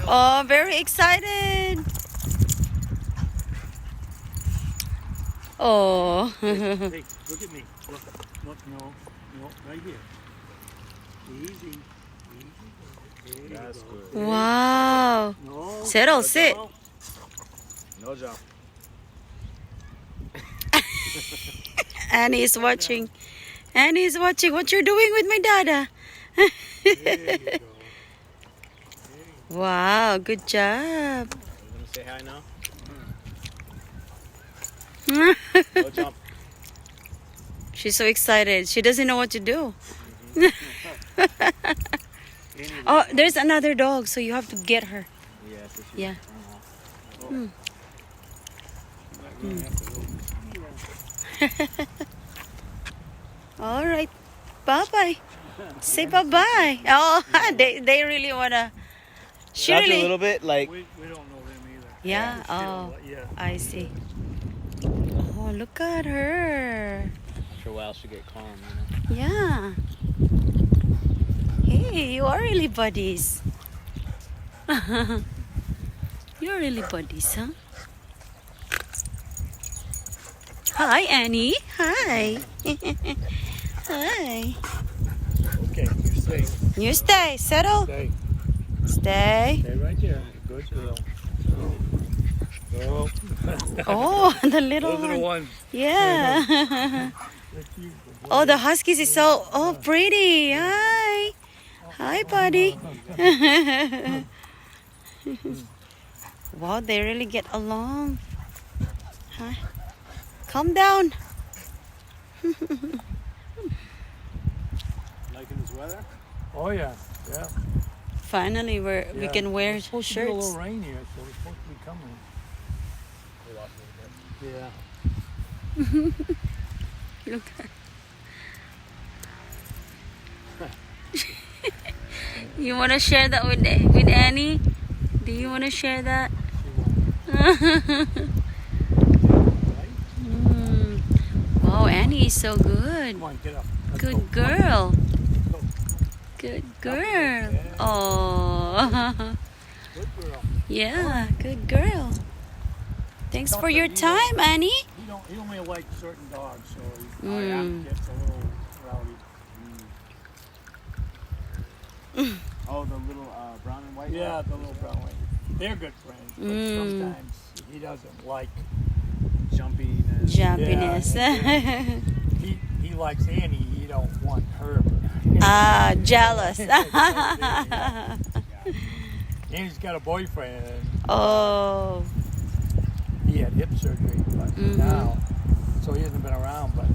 Oh, very excited. Oh. Hey, look at me. Look, no, right here. Easy. That's good. Wow. No. Settle, sit. No jump. Annie is watching. Annie is watching what you're doing with my dada. There you go. Wow, good job. You gonna say hi now? No jump. She's so excited. She doesn't know what to do. Oh, there's another dog, so you have to get her. Yeah. So she Yeah. Hmm. All right. Bye-bye. Say bye-bye. Oh, they really wanna. She After a really. little bit, like We don't know them either. Yeah. Oh, Yeah. I see. Oh, look at her. after a while she'll get calm. Yeah. Hey, you are really buddies. You're really buddies, huh? Hi, Annie. Hi. Hi. Okay, you stay. You stay. Settle. Stay. Stay. Stay right there. Good girl. Go. Oh, the little Those are the one. ones. Yeah. Oh, the huskies is so pretty. Hi. Hi, buddy. Wow, they really get along. Hi. Calm down. Liking this weather? Oh yeah. Finally, we can wear It's supposed to be a shirts. little rain here, so it's supposed to be coming. Yeah. Look at You want to share that with Annie? Do you want to share that? Wow, Annie is so good. Come on, get up. Let's Good go. girl. Go. Good girl. Oh, Good girl. yeah, good girl. Thanks for your time, Annie. He only likes certain dogs, so I Mm. gets a little rowdy. Oh, the little brown and white. Yeah, the little brown one. They're good friends, but sometimes he doesn't like. Jumpiness. Jumpiness. He likes Annie. He don't want her. Jealous. Annie's got a boyfriend. Oh. He had hip surgery, but Mhm. now, so he hasn't been around. But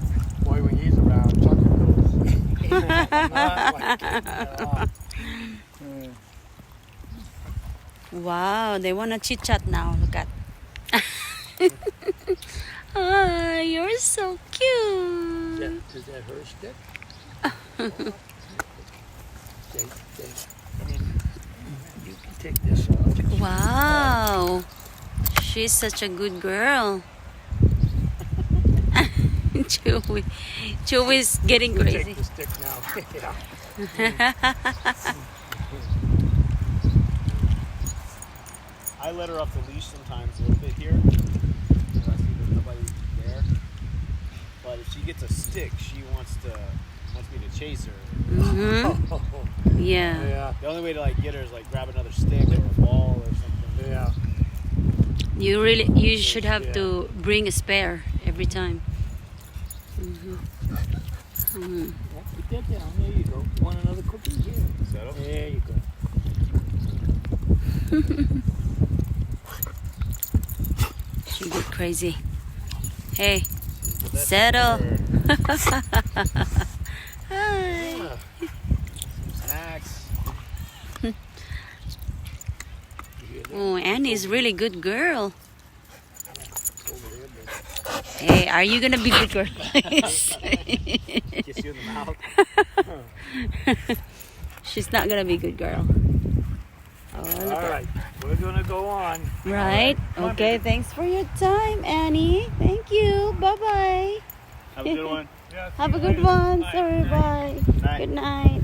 boy, when he's around, Tucker goes. Wow, they want to chit chat now. Look at. Ah, you're so cute. Is that her stick? Okay. You can take this off. Wow, she's such a good girl. Chewie's getting We'll crazy. take the stick now. I let her off the leash sometimes a little bit here. So I see there's nobody there. But if she gets a stick, she wants me to chase her. Yeah. Yeah. The only way to get her is grab another stick or a ball or something. Yeah. You should have to bring a spare every time. Put that down. There you go. Want another cookie? Here. Settle. There you go. She get crazy. Hey, settle. Hi. Snacks. Oh, Annie's really good girl. Hey, are you gonna be good girl? Kiss you in the mouth. She's not gonna be good girl. Oh, look All right. We're going to go on. Right. Come on, Okay. Thanks for your time, Annie. Thank you. Bye bye. Have a good one. Yeah, see Have you a good later. one, Bye. sir. Bye. Night. Good night.